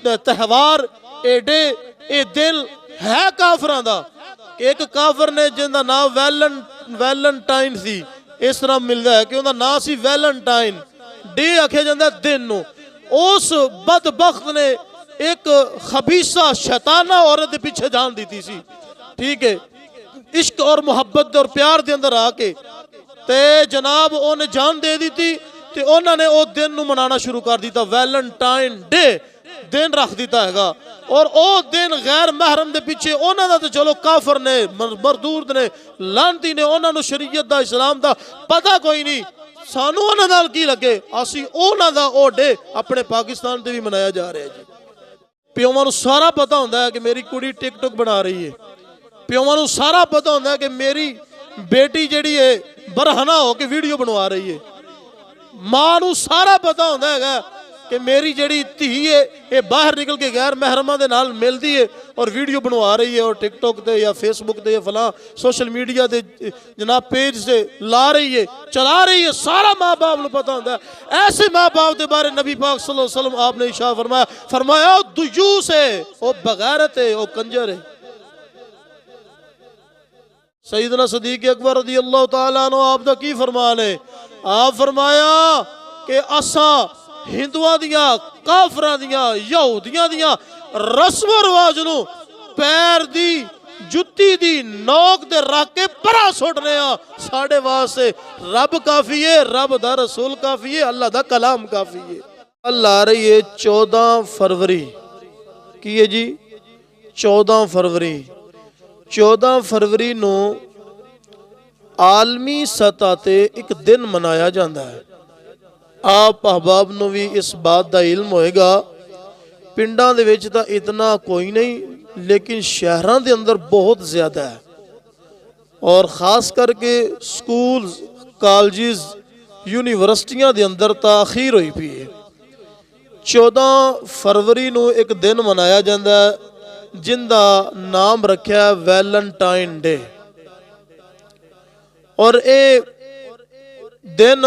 त्यौहार एडे ये दिन है काफरां दा। एक काफर ने जिंदा नाम वैलेंटाइन सी, इस तरह मिलता है कि उनका नाम सी वैलेंटाइन डे आख्या जाता दिन नूं। उस बदबख्त ने एक खबीसा शैताना औरत के पीछे जान दी सी, ठीक है, इश्क और मुहब्बत और प्यार के अंदर आके ते जनाब उन्हें जान दे दी थी। ते उन्होंने वो दिन नूं मनाना शुरू कर दिता, वैलेंटाइन डे दिन रख दिता हैगा। और वो दिन गैर महरम के पीछे उन्होंने तो चलो काफर ने मरदूद ने लानती ने उन्होंने शरीयत दा इस्लाम दा पता कोई नहीं, सानू उन्हां नाल की लगे, असी उन्हां दा ओ डे अपने पाकिस्तान ते भी मनाया जा रहा है जी। प्योवां नूं सारा पता होंदा है कि मेरी कुड़ी टिकटॉक बना रही है, प्योवां नूं सारा पता होंदा है कि मेरी बेटी जिहड़ी है बरहना होकर वीडियो बनवा रही है, मां नूं सारा पता होंदा है कि मेरी जिहड़ी धी है ये बाहर निकल के गैर महरमा दे नाल मिलदी है और वीडियो बनवा रही है और टिकटॉक ते या फेसबुक ते या फलां सोशल मीडिया दे जनाब पेज से ला रही है, चला रही है, सारा माँ बाप नूं पता होंदा है। ऐसे माँ बाप के बारे नबी पाक सल्लल्लाहु अलैहि वसल्लम आपने इरशाद फरमाया, फरमाया ओ दुयूस है, ओ बगैरत है, ओ कंजर है। सैयदना सदीक अकबर रज़ी अल्लाह तआला अन्हु आप दा की फरमान है, आप फरमाया कि असा हिंदुआं दियां काफरां दियां यहूदियां दियां रस्म रिवाज नूं पैर दी जुत्ती दी नोक ते रख के परा सुटने आ। साडे वास्ते रब काफी है, रब दा रसूल काफी है, अल्लाह दा कलाम काफी है। कल आ रही है 14 फरवरी की है जी, 14 फरवरी 14 फरवरी नूं आलमी सतह ते एक दिन मनाया जाता है। आप अहबाब नूं भी इस बात का इल्म होएगा, पिंडां दे विच तां इतना कोई नहीं, लेकिन शहरां दे अंदर बहुत ज़्यादा है। और ख़ास करके स्कूल कॉलेज यूनिवर्सिटियां दे अंदर ताख़ीर हुई पई है। 14 फरवरी नूं एक दिन मनाया जाता है जिंदा नाम रखा वैलेंटाइन डे। और ये दिन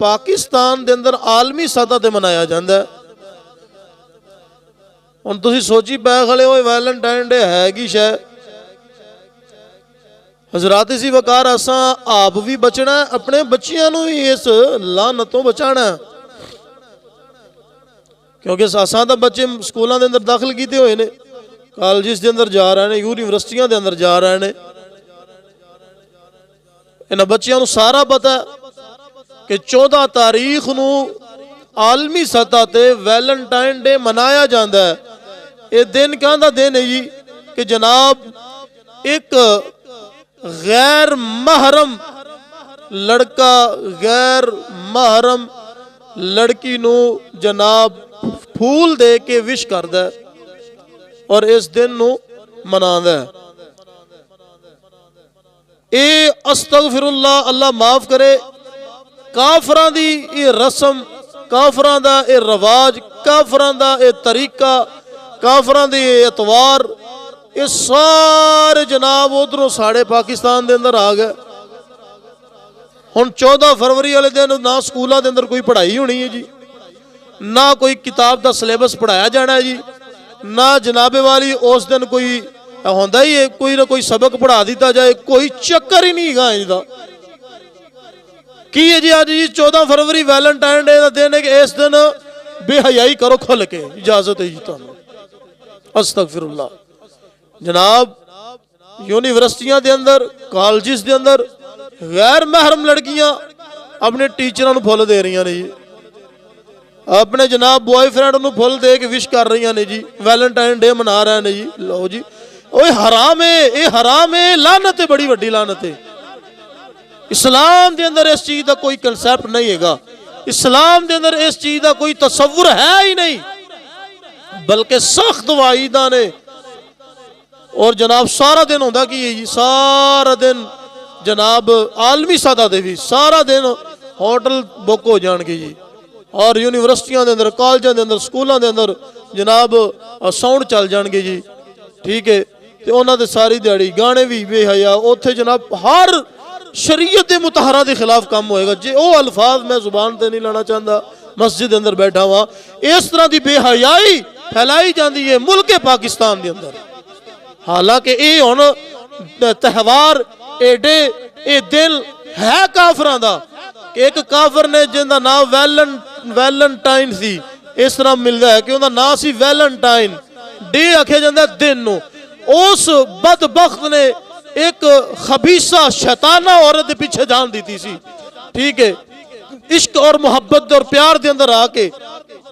पाकिस्तान के अंदर आलमी सतह पर मनाया जाता है। हुण तुसीं सोची पै खड़े हो वैलेंटाइन डे है की शै। हजरात इसी वकार असा आप भी बचना, अपने बच्चियां नूं भी इस लानत तो बचाना, क्योंकि असां तां बच्चे स्कूलों के अंदर दाखिल किए हुए ने, कॉलेज के अंदर जा रहे हैं, यूनिवर्सिटियां के अंदर जा रहे हैं। इन्हां बच्चियां नूं सारा पता है कि 14 तारीख नूं आलमी सतह ते वैलेंटाइन डे मनाया जाता है। ये दिन कहना दिन है जी कि जनाब एक गैर महरम लड़का गैर महरम लड़की नूं जनाब फूल दे के विश करदा है और इस दिन नूं मनांदा है। ये अस्तगफिरुल्लाह, अल्लाह माफ करे, काफरां दी ये रस्म, काफरां दा ये रवाज, काफरां दा ये तरीका, काफरां दी ये एतवार, ये सारे जनाब उधरों साढ़े पाकिस्तान के अंदर आ गए। हुण 14 फरवरी वाले दिन ना स्कूलों के अंदर कोई पढ़ाई होनी है जी, ना कोई किताब का सिलेबस पढ़ाया जाना है जी, ना जनाबे वाली उस दिन कोई होंदा ही है कोई ना कोई सबक पढ़ा दिता जाए, कोई चक्कर ही नहीं है इसका। की है जी अज जी 14 फरवरी वैलेंटाइन डे का दिन है कि इस दिन बेहयाई करो खुल के, इजाजत है जी तुहानू। अस्तगफिरुल्लाह। जनाब यूनिवर्सिटियां के अंदर कॉलेज के अंदर गैर महरम लड़कियां अपने टीचरों को फुल दे रही ने जी, अपने जनाब बॉयफ्रेंड को फुल दे के विश कर रही ने जी, वैलेंटाइन डे मना रहे हैं जी। लो जी ओए हराम है, ये हराम है, लानत है, बड़ी वड्डी लानत है। इस्लाम के अंदर इस चीज का कोई कंसेप्ट नहीं है, इस्लाम के अंदर इस चीज का कोई तसव्वुर है ही नहीं, बल्कि सख्त वाइदा ने। और जनाब सारा दिन होंदा की है जी, सारा दिन जनाब आलमी सतह ते भी सारा दिन होटल बुक हो जाएंगे जी, और यूनिवर्सिटियां के अंदर कॉलेजों के अंदर स्कूलों के अंदर जनाब साउंड चल जाएंगे जी, ठीक है। तो उन्होंने सारी दिहाड़ी गाने भी बेहया, उत्थे जनाब हर शरीयत के मुतहरा के खिलाफ काम होएगा जे वो अल्फाज मैं जुबान से नहीं लाना चाहता, मस्जिद अंदर बैठा हुआ, इस तरह की बेहयाई फैलाई जाती है मुल्क पाकिस्तान के अंदर। हालांकि ये हुण त्यौहार एडे ये दिन है काफरां दा कि एक काफर ने जिंदा नाम वैलेंटाइन सी, इस तरह मिलता है कि उनका नाम सी वैलेंटाइन डे आख्या जाता है दिन नूं। उस बदबख्त ने एक खबीसा शैताना औरत के पीछे जान दी सी, ठीक है, इश्क और मुहब्बत और प्यार के अंदर आके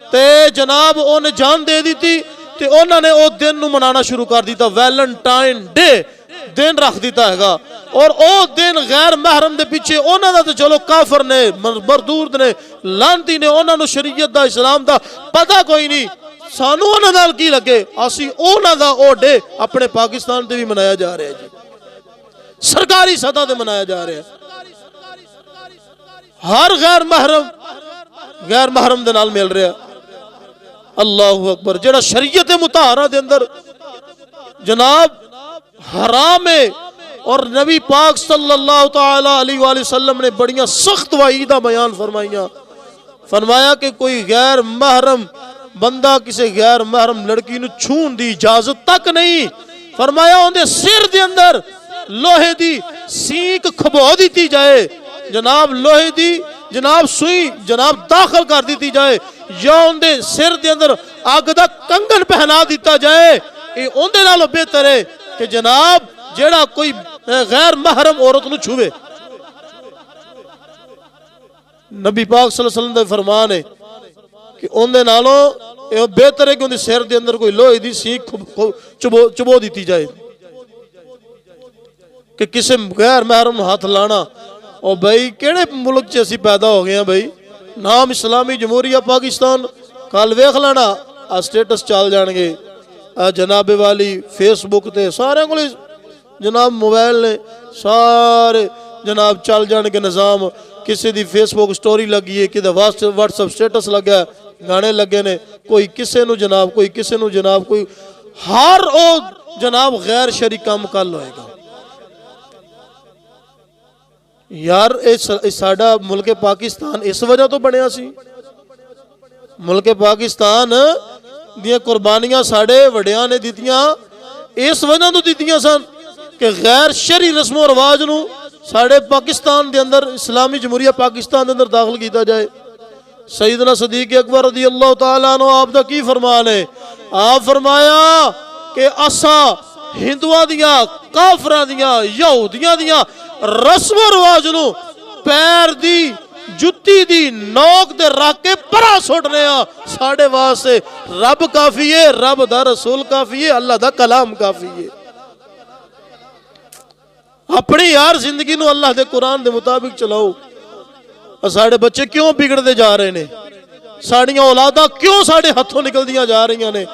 ते जनाब उन्हें जान दे दी थी। ते उन्होंने वो दिन नूं मनाना शुरू कर दिता, वैलेंटाइन डे दिन रख दिता हैगा। और वो दिन गैर महरम के पीछे उन्होंने तो चलो काफर ने मरदूद ने लानती ने उन्होंने शरीयत दा इस्लाम दा पता कोई नहीं, सानू उन्हां नाल की लगे, असी उन्हां दा ओ डे अपने पाकिस्तान ते भी मनाया जा रहा है जी, सरकारी सतह ते मनाया जा रहा है। हर गैर महरम दे नाल मिल रहा। अल्लाहु अकबर। जेड़ा शरीयत मुताहरा दे अंदर जनाब हराम है और नबी पाक सल्लल्लाहु तआला अलैहि वसल्लम ने बड़ियां सख्त वाईदा बयान फरमाइया। फरमाया कि कोई गैर महरम बंदा किसी गैर महरम लड़की नूं छूण दी इजाजत तक नहीं। फरमाया उनके सिर के अंदर लोहे दी सीख खबो दी जाए, जनाब लोहे दी जनाब सुई जनाब दाखिल कर दी जाए, या उनके सिर के अंदर अग दा कंगन पहना दिता जाए। ये उनके नालों बेहतर है कि जनाब जेड़ा कोई गैर महरम औरत नूं छुवे। नबी पाक सल्लल्लाहु अलैहि वसल्लम दा फरमान है कि उनके नालों ये बेहतर है कि उनके सिर के अंदर कोई लोहे दी सीख चुबो दी जाए कि किसी गैर महरम हाथ लाना। और भाई केड़े मुल्क च असी पैदा हो गए हैं भाई, नाम इस्लामी जमहूरिया पाकिस्तान, कल वेख लेना आ स्टेटस चल जाएंगे आ जनाबे वाली फेसबुक ते सारे को जनाब मोबाइल ने सारे जनाब चल जाएंगे निज़ाम। किसी दी फेसबुक स्टोरी लगी है, कि व्हाट्सएप स्टेटस लगा, गाने लगे ने, कोई किसी नूं जनाब कोई किसी नूं जनाब कोई हर ओ जनाब गैर शरी काम कल होएगा। यार साडा मुल्क पाकिस्तान इस वजह तो बनया सी। मुल्क पाकिस्तान दियां कुर्बानियां साडे वड्डियां ने दित्तियां इस वजह तो दित्तियां सन कि गैर शरी रस्मों रिवाज नूं साडे पाकिस्तान दे अंदर इस्लामी जमहूरिया पाकिस्तान दे अंदर दाखिल किया जाए। सईदना सदीक अकबर रज़ी अल्लाह तआला अन्हु आप दा की फरमान है, आप फरमाया कि असा हिंदुआं दियां काफरां दियां यहूदियां दियां रस्म रिवाज नूं पैर दी जुत्ती दी नोक दे रख के परा सुटने साडे वास्ते रब काफी है, रब दा रसूल काफी है, अल्लाह दा कलाम काफी है। अपनी यार जिंदगी नूं अल्लाह दे कुरान दे मुताबिक चलाओ। साडे बच्चे क्यों बिगड़ते जा रहे ने, साड़ियां औलादा क्यों साडे हथों निकलदियां जा रही ने,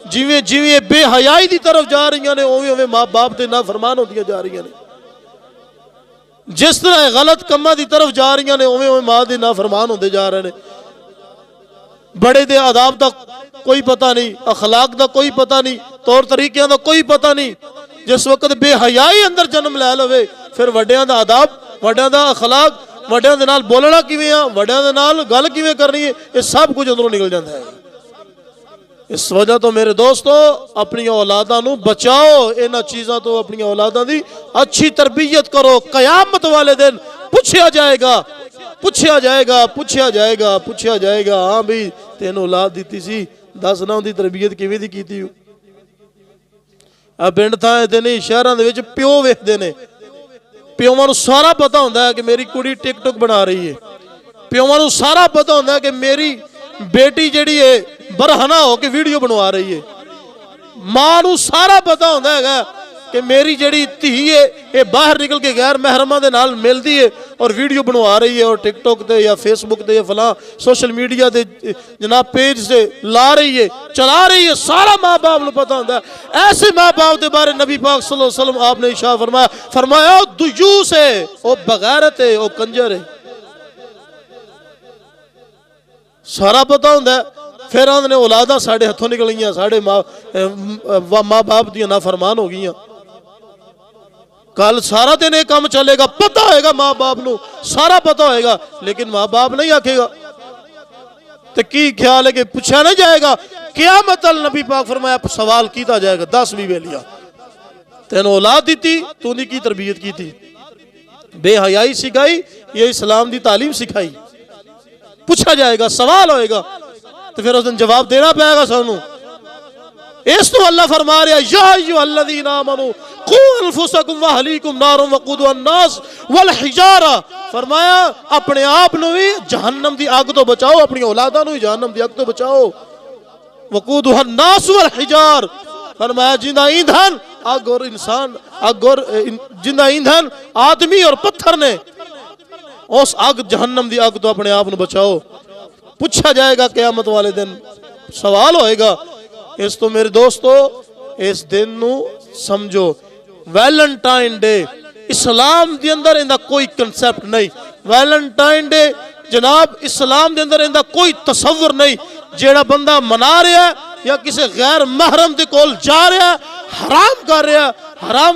जिवें जिवें बेहयाई दी तरफ जा रही ने उवें उवें माँ बाप दे नाफरमान होंदियां जा रही ने, जिस तरह गलत कम्मां दी तरफ जा रही ने उवें उवें माँ दे नाफरमान होंदे जा रहे ने। बड़े दे आदाब दा कोई पता नहीं, अखलाक दा कोई पता नहीं, तौर तरीकियां दा कोई पता नहीं। जिस वक्त बेहयाई अंदर जन्म लै लवे फिर वड्डियां दा आदाब, वड्डियां दा अखलाक, वड्डियां दे नाल बोलना किवें आ, वड्डियां दे नाल गल किवें करनी है, ये सब कुछ अंदरों निकल जाता है। इस वजह तो मेरे दोस्तों अपनी औलादा नूं बचाओ, इन्हां चीज़ां तो अपनी औलादा दी अच्छी तरबियत करो। कयामत वाले दिन पूछा जाएगा पूछा जाएगा पूछा जाएगा पूछा जाएगा, हाँ भाई तेन औलाद दी सी, दस ना उनकी तरबियत किवें दी कीती। आ पिंड थां ते नहीं शहरां दे विच प्यो वेखदे ने, प्योवां नूं सारा पता होंदा है कि मेरी कुड़ी टिकटॉक बना रही है, प्योवां नूं सारा पता होंदा है कि मेरी बेटी जिहड़ी है बरहना होकर वीडियो बनवा रही है, मां नूं सारा पता होंदा है कि मेरी जिहड़ी धी है ये बाहर निकल के गैर महरमां दे नाल मिलदी है और वीडियो बनवा रही है और टिकटॉक ते या फेसबुक ते या फलां सोशल मीडिया दे जनाब पेज से ला रही है, चला रही है, सारा माँ बाप नूं पता होंदा है। ऐसे माँ बाप के बारे नबी पाक सल्लल्लाहु अलैहि वसल्लम आपने इरशाद फरमाया, फरमाया ओ दुयूस है, ओ बगैरत है, ओ कंजर है, सारा पता होंदा है। फिर आंदे औलादा साडे हथों निकलियां, साडे माँ बाप दियां नाफरमान हो गई। कल सारा दिन ये काम चलेगा, पता होएगा माँ बाप नूं सारा पता होएगा, लेकिन माँ बाप नहीं आखेगा तो की ख्याल है कि पूछा नहीं जाएगा क़यामत अल नबी पाक फरमाया सवाल किया जाएगा 10 भी वेलिया तेन औलाद दी तू नहीं की तरबियत की थी, बेहयाई सिखाई ये इस्लाम की तालीम सिखाई, पूछा जाएगा सवाल होएगा तो फिर उस दिन जवाब देना पेगा सानू। इस तो अल्लाह फरमा रहा या अय्युहल्लज़ीना आमनू कू अनफुसकुम व अहलीकुम नारन वक़ूदुहा अन्नास वल हिजारा, फरमाया अपने आप नू भी जहन्नम की अग तो बचाओ, अपनी औलादा नू भी जहन्नम की अग तो बचाओ। वक़ूदुहा अन्नास वल हिजार, फरमाया जिंदा ईंधन आग और इंसान, आग और जिंदा ईंधन आदमी और पत्थर ने, उस आग जहन्नम की अग तो अपने आप नू बचाओ। पूछा जाएगा क़यामत वाले दिन, सवाल होएगा। इस तो मेरे दोस्तों इस दिन नू समझो वैलेंटाइन डे इस्लाम के अंदर इंदा कोई कंसेप्ट नहीं। वैलेंटाइन डे जनाब इस्लाम के अंदर इंदा कोई तसव्वुर नहीं। जेड़ा बंदा मना रहा है या किसी गैर महरम के कोल जा रहा है, हराम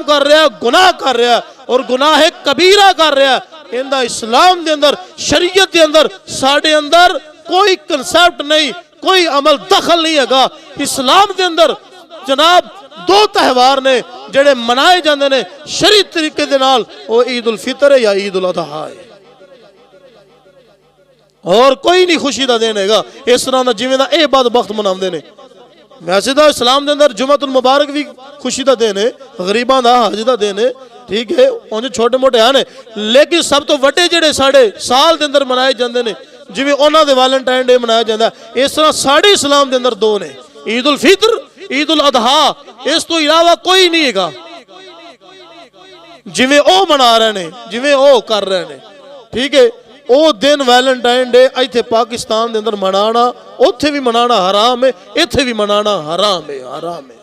कर रहा है, गुनाह कर रहा है और गुनाह कबीरा कर रहा है। इंदा इस्लाम के अंदर शरीयत के अंदर साडे अंदर कोई कंसेप्ट नहीं, कोई अमल दखल नहीं है। इस्लाम के अंदर जनाब 2 त्यौहार ने जेड़े मनाए जाते हैं शरी तरीके दे नाल, वो ईद उल फितर है या ईद उल अजहा है, और कोई नहीं खुशी का दिन है इस तरह का जिवें दा बद वक्त मनाते हैं। वैसे तो इस्लाम के अंदर जुमतुल मुबारक भी खुशी का दिन है, गरीबां दा हज का दिन है, ठीक है, उन्हें छोटे मोटे हैं, लेकिन सब तो वड्डे जेड़े साढ़े साल के अंदर मनाए जाते हैं जिवें उन्हां दे वैलेंटाइन डे मनाया जाता है, इस तरह साढ़े इस्लाम के अंदर 2 ने, ईद उल फितर, ईद उल अजहा, इस तो इलावा कोई नहीं है जिवें ओ मना रहे हैं, जिवें ओ कर रहे हैं, ठीक है। वो दिन वैलेंटाइन डे इत्थे पाकिस्तान के अंदर मनाना, उत्थे भी मनाना हराम है, इत्थे भी मनाना हराम है, हराम है।